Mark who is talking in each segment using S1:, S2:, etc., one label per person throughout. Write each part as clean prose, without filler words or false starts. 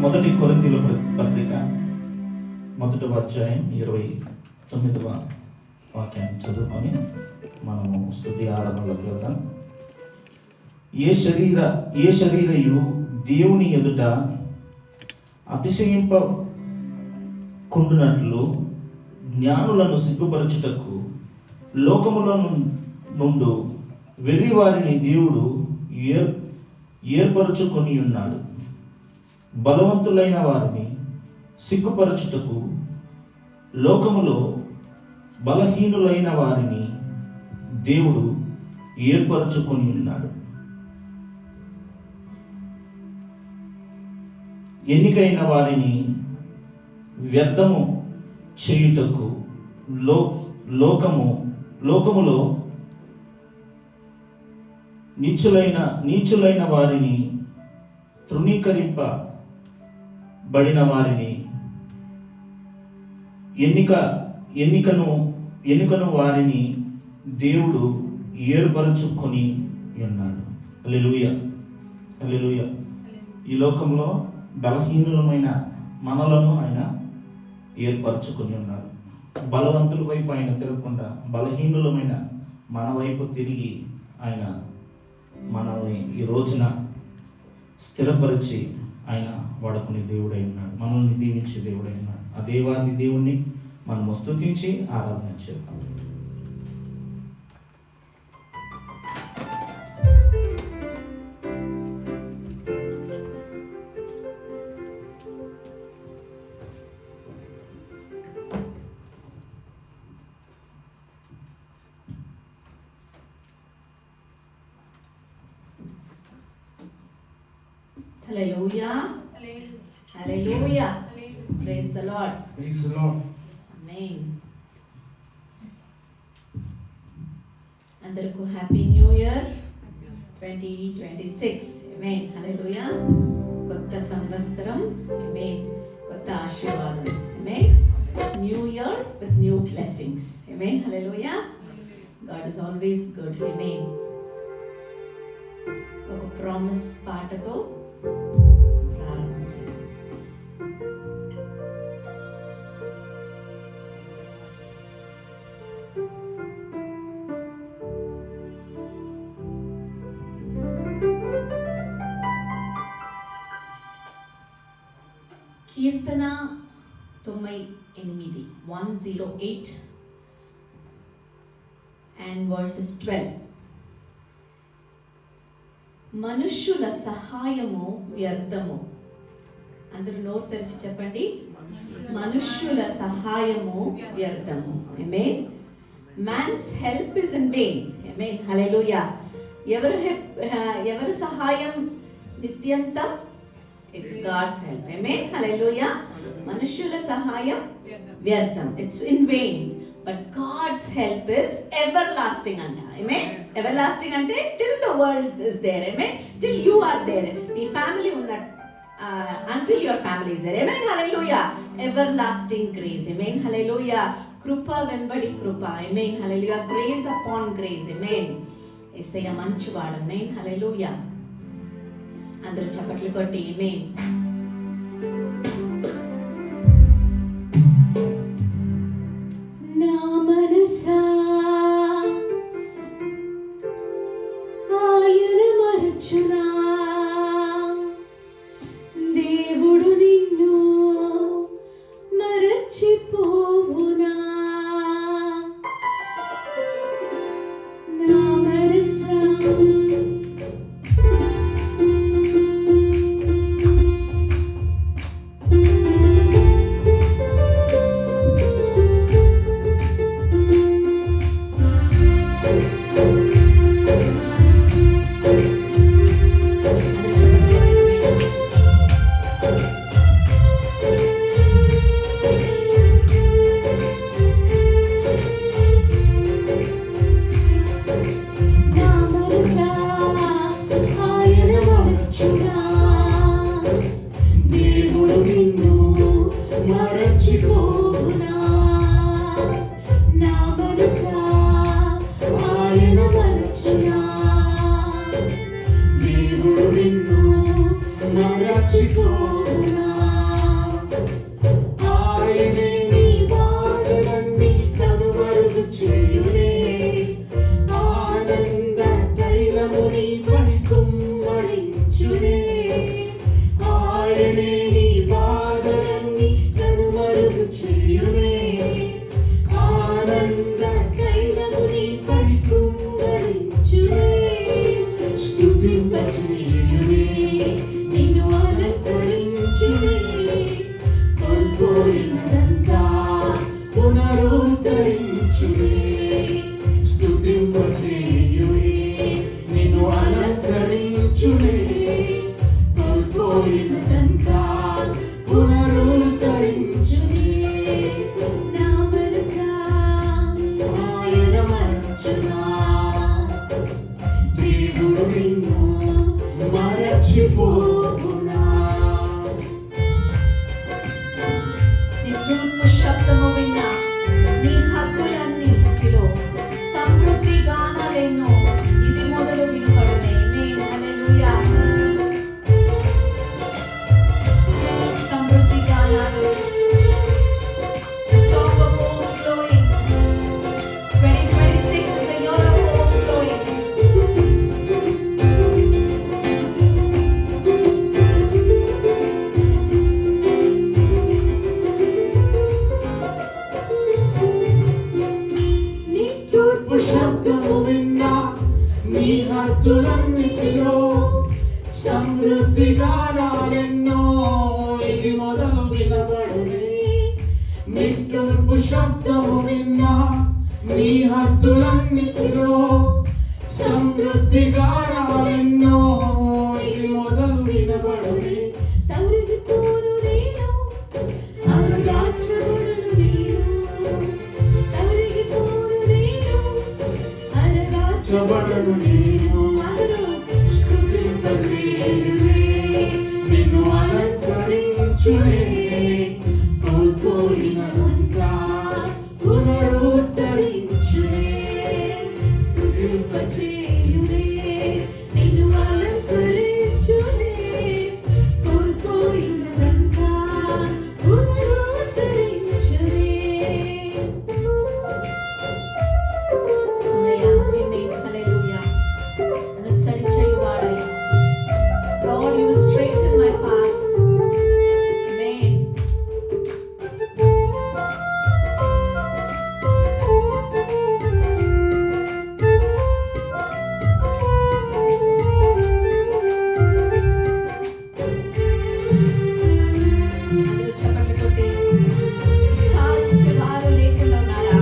S1: మొదటి కొరింథీయుల పత్రిక 1వ అధ్యాయం 29వ వాక్యాన్ని చదువుకొని మనము స్తుతి ఆరాధనలోకి వెళ్దాం. ఏ శరీరయు దేవుని ఎదుట అతిశయింపకుండునట్లు జ్ఞానులను సిగ్గుపరచుటకు లోకముల నుండు వెర్రి వారిని దేవుడు ఏర్పరచుకొని ఉన్నాడు. బలవంతులైన వారిని సిగ్గుపరచుటకు లోకములో బలహీనులైన వారిని దేవుడు ఏర్పరచుకొని ఉన్నాడు. ఎన్నికైన వారిని వ్యర్థము చేయుటకు లోకములో నీచులైన వారిని, తృణీకరింపబడిన వారిని, ఎన్నికను వారిని దేవుడు ఏర్పరచుకొని ఉన్నాడు. హల్లెలూయా, హల్లెలూయా. ఈ లోకంలో బలహీనులమైన మనలను ఆయన ఏర్పరచుకొని ఉన్నారు. బలవంతుల వైపు ఆయన తిరగకుండా బలహీనులమైన మన వైపు తిరిగి ఆయన మనల్ని ఈ రోజున స్థిరపరిచి ఆయన వాడుకునే దేవుడై ఉన్నాడు. మనల్ని దీవించే దేవుడై ఉన్నాడు. ఆ దేవాది దేవుణ్ణి మనం స్తుతించి ఆరాధన చేద్దాం.
S2: Hallelujah. Hallelujah. Praise the Lord.
S3: Praise the Lord.
S2: Amen. అందరికీ happy new year 2026. Amen. Hallelujah. కొత్త సంవత్సరం. Amen. కొత్త ఆశీర్వాదం. Amen. New year with new blessings. Amen. Hallelujah. God is always good. Amen. ఒక ప్రామిస్ పాటతో ప్రారంభించండి. కీర్తన 108 and verses 12. మనుష్యుల సహాయము వ్యర్థము. అందరూ నోరు తెరిచి చెప్పండి, మనుష్యుల సహాయము వ్యర్థము. ఆమేన్. Man's help is in vain. ఆమేన్. హల్లెలూయా. ఎవరి సహాయం నిత్యంతం? It's God's help. Amen. Hallelujah. మనుష్యుల సహాయం వ్యర్థం. It's in vain. But God's help is everlasting anta. Amen. Everlasting ante till the world is there. Amen. Till you are there. Me family ఉన్న until your family is there. Amen. Hallelujah. Everlasting grace. Amen. Hallelujah. కృప వెంబడి కృప. Amen. Hallelujah. Grace upon grace. Amen. యేసయ్య మంచివాడు. Amen. Hallelujah. అందరూ చప్పట్లు కొట్టి ఆమేన్. నా మనసా ఆయన మరచునా, దేవుడు నిన్ను మరచిపోవునా. నా మనసా మరచిపోనా.
S3: ఆయనే నీ బాధలన్నీ కనుమరుగు చేయునే, ఆనంద తైలము నీపై కుమ్మరించునే, స్తుతింపచేయునే, నిన్ను అలంకరించునే, కోల్పోయినదంతా పునరుద్ధరించునే, స్తుతింపచేయునే, నిన్ను అలంకరించునే, కోల్పోయినదంతా పునరుద్ధరించునే.
S2: నా మనసా
S3: ఆయన మరచునా, దేవుడు నిన్ను మరచిపోకునా.
S2: నిట్టూర్పు శబ్దము విన్నా నీ హద్దులన్నిటిలో సమృద్ధి గానాలెన్నో ఇది మొదలు వినబడునే. హల్లెలూయా. సమృద్ధి గానాలు. The song of overflowing. 2026 is a year of overflowing.
S3: నిట్టూర్పు శబ్దము విన్నా నీ హద్దులన్నిటిలో సమృద్ధి గానాలెన్నో ఇది మొదలు వినబడునే. నిట్టూర్పు శబ్దము విన్నా నీ హద్దులన్నిటిలో సమృద్ధి గానాలెన్నో ఇది మొదలు వినబడునే.
S2: తరిగిపోను నేను అరగార్చబడును నేను, తరిగిపోను నేను
S3: చబడను నేను, స్తుతింపచేయునే, నిన్ను అలంకరించునే, కోల్పోయినదంతా పునరుద్ధరించునే,
S2: స్తుతింపచేయునే, నిన్ను అలంకరించునే, కోల్పోయినదంతా పునరుద్ధరించునే. అవునయ్యా, ఆమేన్, హల్లెలూయా. నన్ను సరిచేయువాడయ్యా. Lord, you will straighten my path. Amen. అందరూ చప్పట్లు కొట్టి విచారించే వారు లేకుండా ఉన్నారా?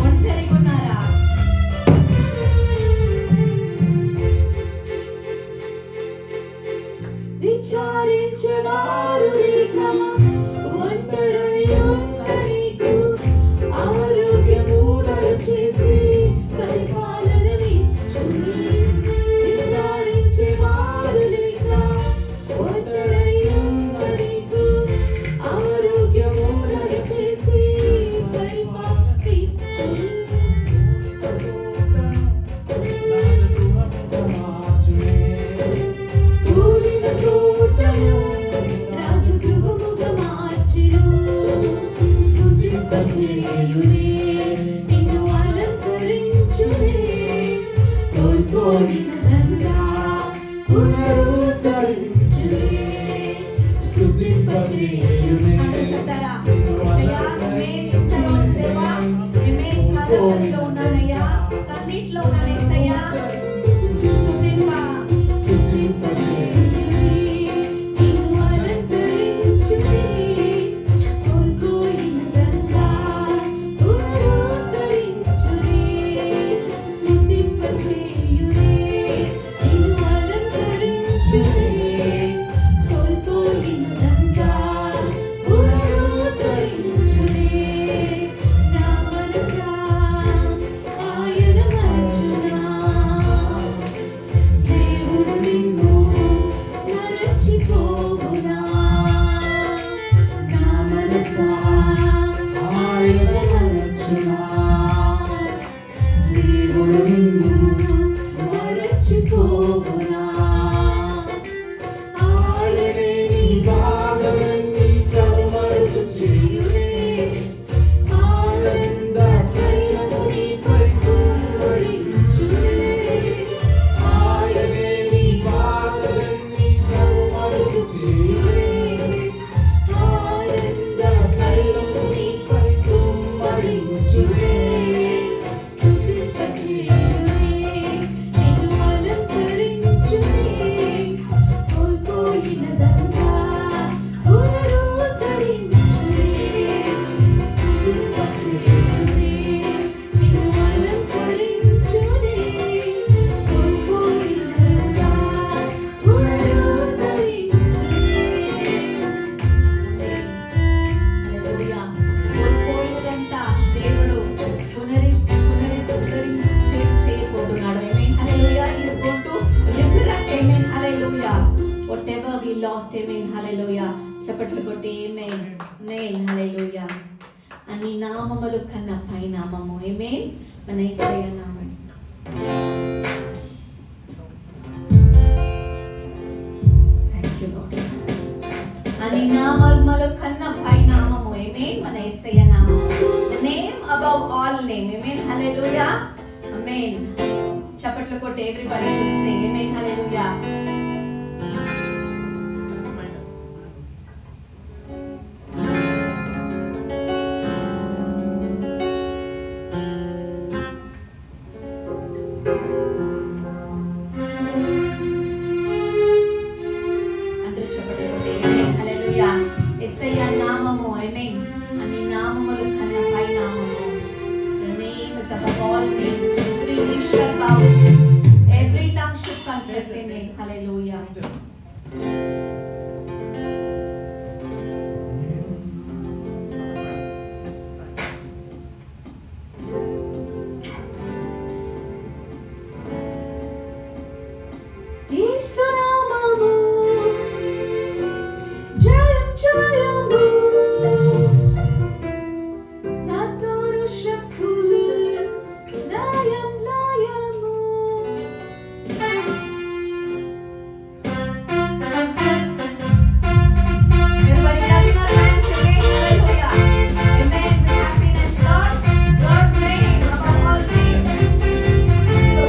S2: ఒంటరిగా ఉన్నారా? విచారించేవారు లేక ఒంటరై ఉన్న నీకు ఆరోగ్యము దయచేసి పరిపాలననిచ్చును. విచారించేవారు లేక ఒంటరై ఉన్న నీకు ఆరోగ్యము దయచేసి పరిపాలననిచ్చును. కూలిన తోటను రాజగృహముగా మార్చెను, స్తుతింపచేయునే, నిన్ను అలంకరించునే, కోల్పోయినదంతా పునరుద్ధరించునే, స్తుతింపచేయునే, అందరూ చెప్తారా?
S3: నిన్ను
S2: యేసయ్యా, ఆమేన్. ఇంతలో దేవా, ఆమేన్. కలవరలో ఉన్నానయ్యా, కన్నీటిలో ఉన్నాను యేసయ్యా. స్తుతింప నిన్ను అలంకరించునే, కోల్పోయినదంతా పునరుద్ధరించునే, స్తుతింపచేయునే, నిన్ను అలంకరించునే, కోల్పోయినదంతా పునరుద్ధరించునే. నా మనసా చప్పట్లు కొట్టి ఆమేన్ ఆమేన్ హల్లెలూయా. అన్ని నామములు కన్నా పై నామము ఆమేన్ మన యేసయ్య నామం. Thank you lord. అన్ని నామములు కన్నా పై నామము ఆమేన్ మన యేసయ్య నామము. The name above all name. ఆమేన్ హల్లెలూయా. ఆమేన్. చప్పట్లు కొట్టి everybody should sing. ఆమేన్ హల్లెలూయా. అందరూ చప్పట్లు కొట్టి ఆమేన్ హల్లెలూయా. యేసయ్య నామము ఆమేన్ అన్ని నామములు కన్నా పై నామము. The name is above all name. Every knee shall bow, every tongue should confess. Amen. Hallelujah. యేసు నామము జయం జయము, సాతాను శక్తులు లయం లయము. Everybody clapping our hands again. Hallelujah. Amen. With happiness, God's name above all names.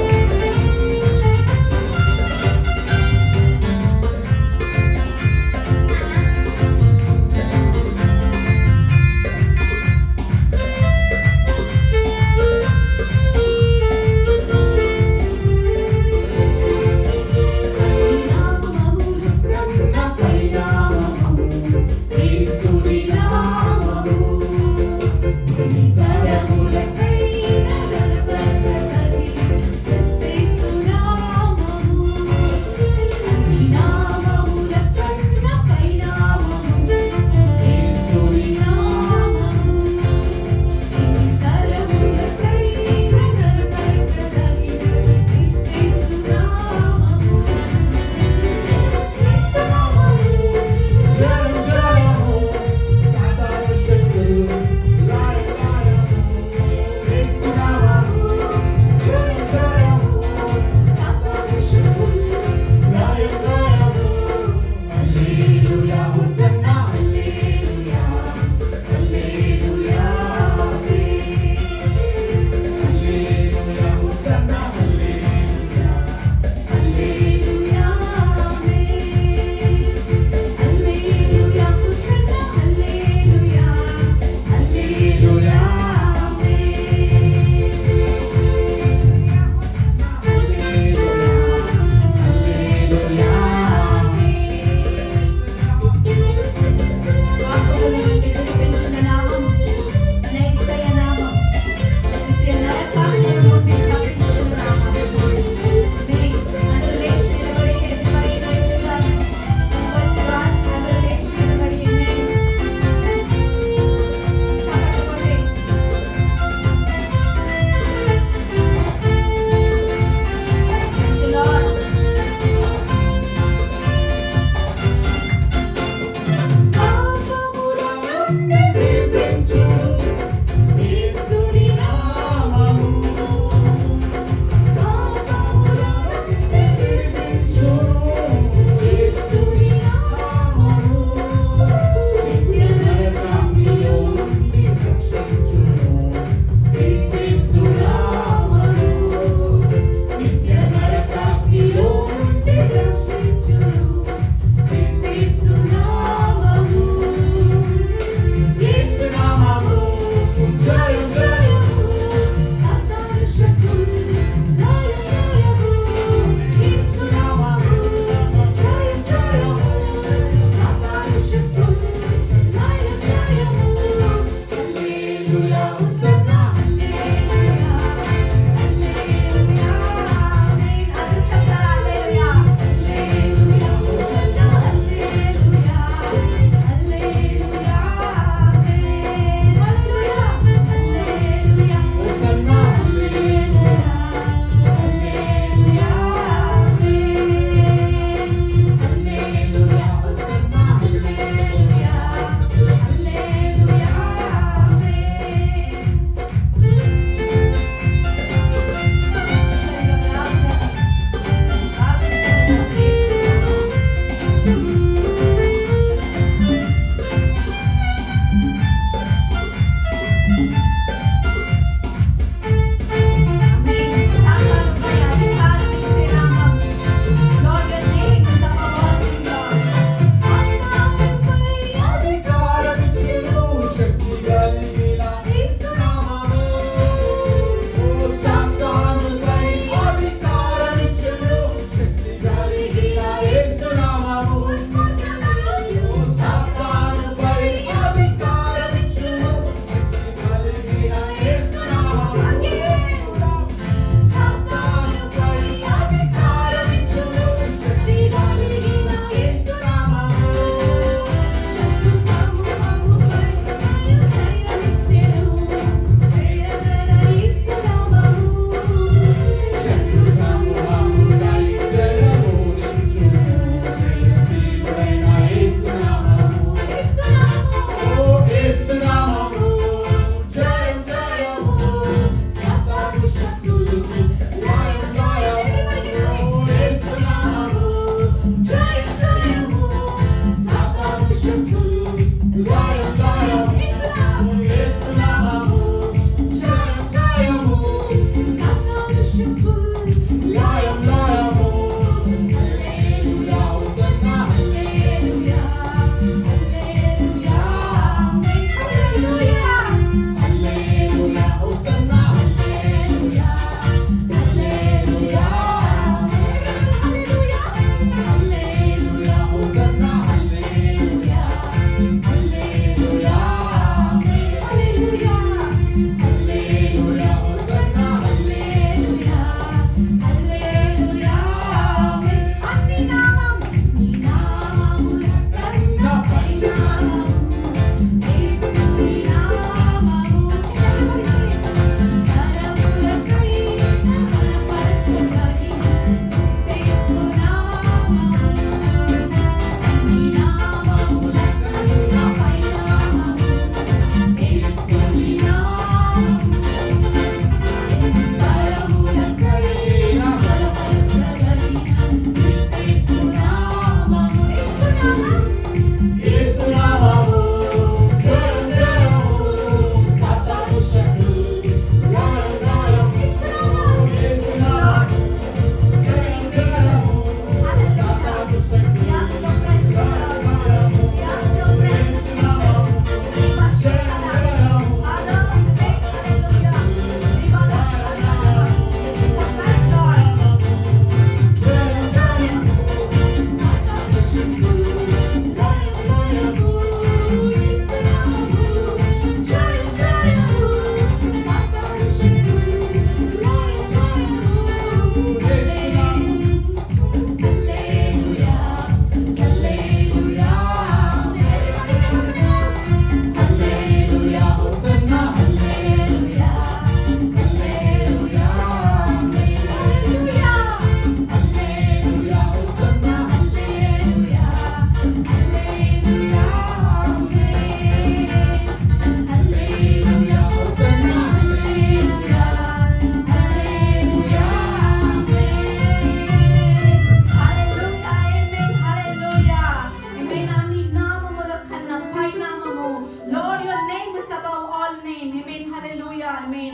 S2: Amen.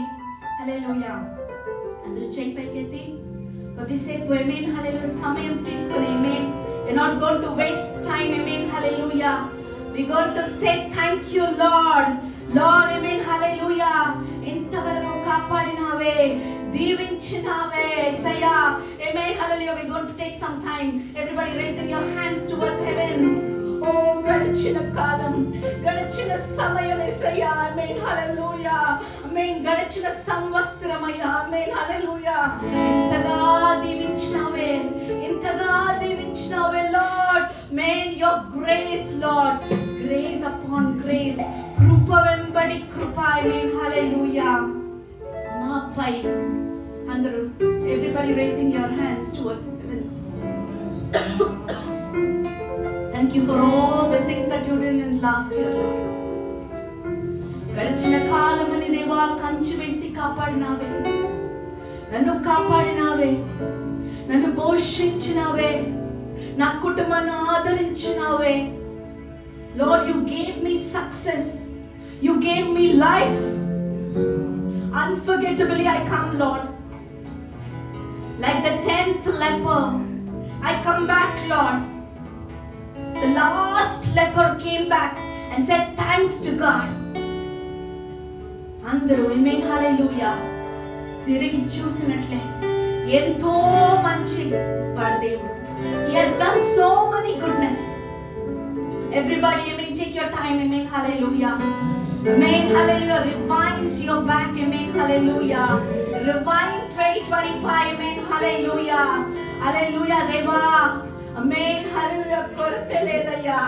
S2: Hallelujah. అందరూ చేయి పైకెత్తి కొద్దిసేపు Amen. Hallelujah. సమయం తీసుకొని Amen. You're not going to waste time. Amen. Hallelujah. We're going to say thank you, Lord. Lord, Amen. Hallelujah. ఇంతవరకు కాపాడినావే, దీవించినావే యేసయ్యా. Amen. Hallelujah. We're going to take some time. Everybody raising your hands towards heaven. ఓ గడిచిన కాలం, గడిచిన సమయం యేసయ్యా. Amen. Hallelujah. Amen. గడిచిన సంవత్సరమయ్యా. Amen. Hallelujah. ఇంతగా దీవించినావే, ఇంతగా దీవించినావే Lord. Amen. Your grace, Lord. Grace upon grace. కృప వెంబడి కృప. Amen. Hallelujah. మాపై అందరూ everybody raising your hands towards heaven. Thank you for all the things that you did in last year, Lord. గడిచిన కాలమని దేవా కంచి వేసి కాపాడినావే, నన్ను కాపాడినావే, నన్ను పోషించినావే, నా కుటుంబాన్ని ఆదరించినావే. Lord, you gave me success. You gave me life. Unforgettably I come, Lord. Like the 10th leper, I come back, Lord. The last leper came back and said thanks to God. అందరూ Amen. Hallelujah. తిరిగి చూసినట్లే ఎంతో మంచి వాడు దేవుడు. He has done so many goodness. Everybody, Amen. Take your time. Amen. Hallelujah. Amen. Hallelujah. Rewind your back. Amen. Hallelujah. Rewind 2025. Amen. Hallelujah. Hallelujah. Deva. Amen. Hallelujah. కొరత లేదయ్యా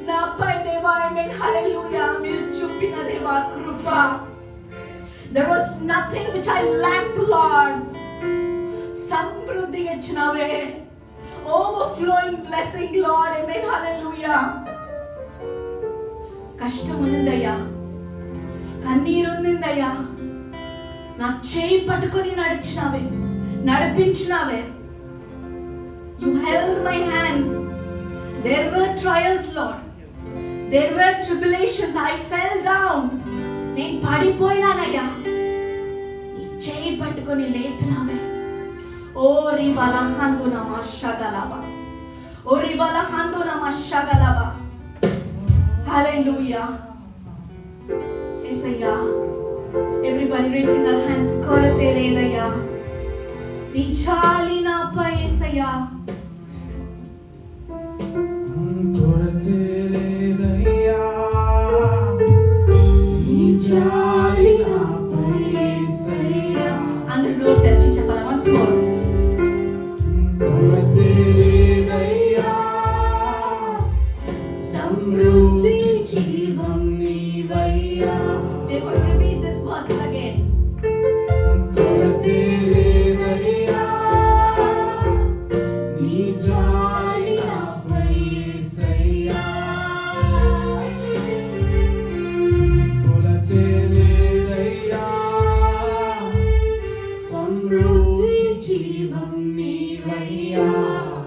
S2: నాపై దేవా. Amen. Hallelujah. మీరు చూపిన దేవా కృప. There was nothing which I lacked, Lord. Samriddhi ఇచ్చినవే. Overflowing blessing, Lord. Amen. Hallelujah. కష్టం ఉందయ్యా, కన్నీరు ఉందయ్యా, నా చేయి పట్టుకొని నడిపించినావే. You held my hands. There were trials, Lord. There were tribulations. I fell down. నేను పడిపోయినానయ్యా, నీ చేయి పట్టుకొని లేపినావే. ఓ రిబలహందు నమః ఓ రిబలహందు నమః. Hallelujah. Yesayya. Everybody raising their hands. కొరతే లేదయ్యా, నీ చాలి నాపై యేసయ్యా.
S3: కొరతే లేదయ్యా, నీ చాలి నాపై యేసయ్యా.
S2: అందరూ నోరు తెరిచి చెప్పాలి. once more.
S3: కొరతే లేదయ్యా, సమృద్ధి జీవం నీవయ్యా.
S2: They will repeat this verse again.
S3: కొరతే లేదయ్యా, నీ జాలి నాపై యేసయ్యా. కొరతే లేదయ్యా, సమృద్ధి జీవం నీవయ్యా.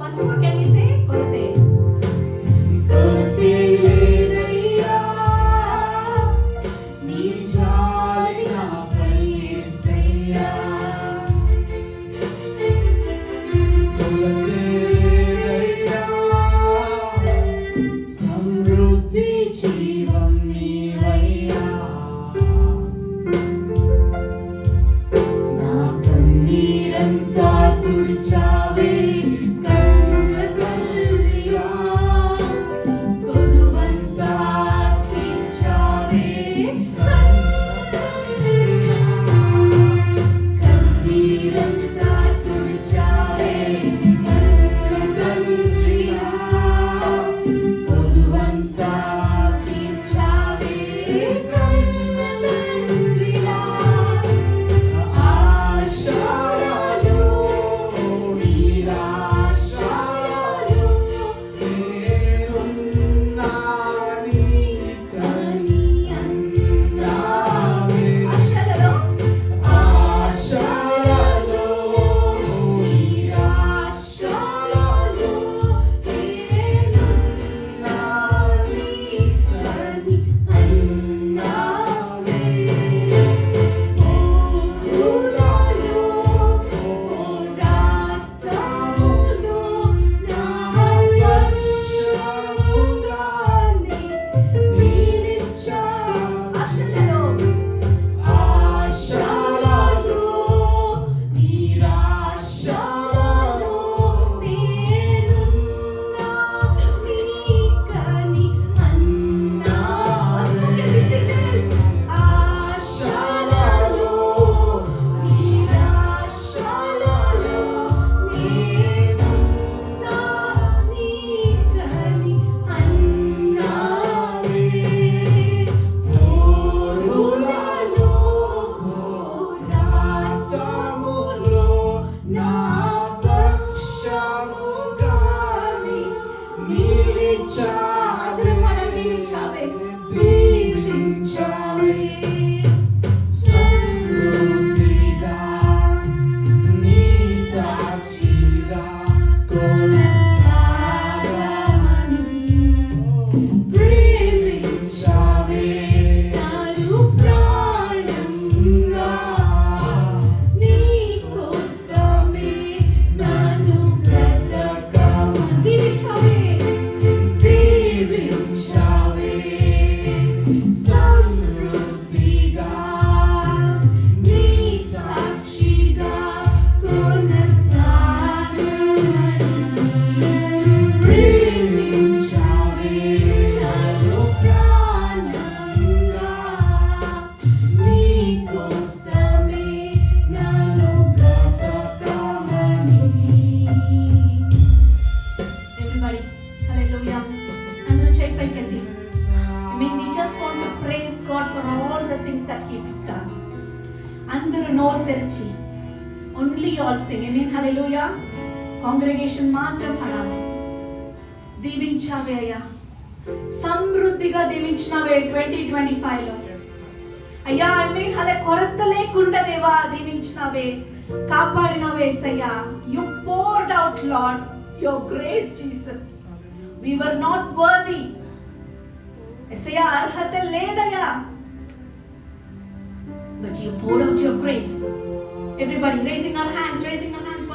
S2: Once more, can we say కొరతే?
S3: కొరతే లేదయ్యా,
S2: God for all the things that He has done. అందరూ నోరు తెరిచి only all sing. Amen. Hallelujah. Congregation మాత్రం పాడాలి. దీవించావే అయ్యా, సమృద్ధిగా దీవించినావే 2025 లో అయ్యా. I mean కొరత లేకుండా దేవా దీవించినావే, కాపాడినావే యేసయ్యా. You poured out, Lord, your grace, Jesus. We were not worthy. యేసయ్యా అర్హత లేదయ్యా, but you poured out your grace. Everybody raising our hands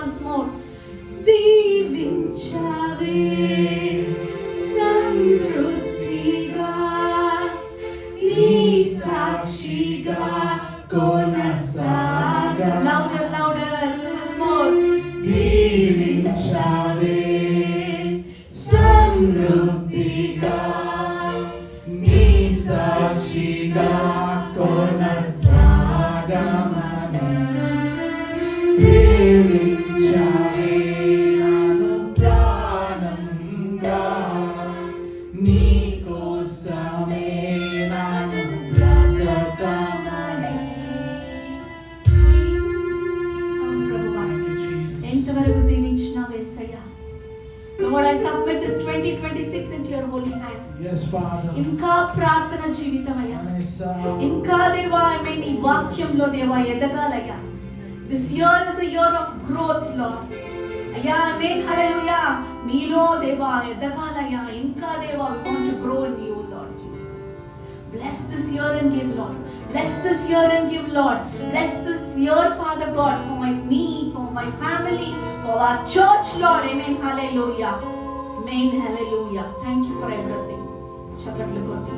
S2: once more. దీవించావే సమృద్ధిగా, నీ సాక్షిగా కొనసాగా. Louder, once more.
S3: దీవించావే సమృద్ధిగా, నీ సాక్షిగా కొనసాగమని. ప్రేమించావే నన్ను ప్రాణంగా, నీ కోసమే నన్ను బ్రతకమని.
S2: ఎంతవరకు దీవించినావు యేసయ్యా. Lord, I submit this 2026 into your holy hand.
S3: Yes, Father.
S2: ఇంకా ప్రార్థన జీవితం అయ్యా,
S3: Yes, sir.
S2: ఇంకా దేవా నీ వాక్యంలో దేవా ఎదగాలయ్యా. This year is a year of growth, Lord. అయ్యా హల్లెలూయా, మీలో దేవా ఎదగాలయ్యా. ఇంకా దేవా we want to grow in you, Lord Jesus. Bless this year and give, Lord. Bless this year and give, Lord. Bless this year, Father God, for me, for my family, for our church, Lord. Amen. Hallelujah. Amen. Hallelujah. Thank you for everything. చప్పట్లు కొట్టి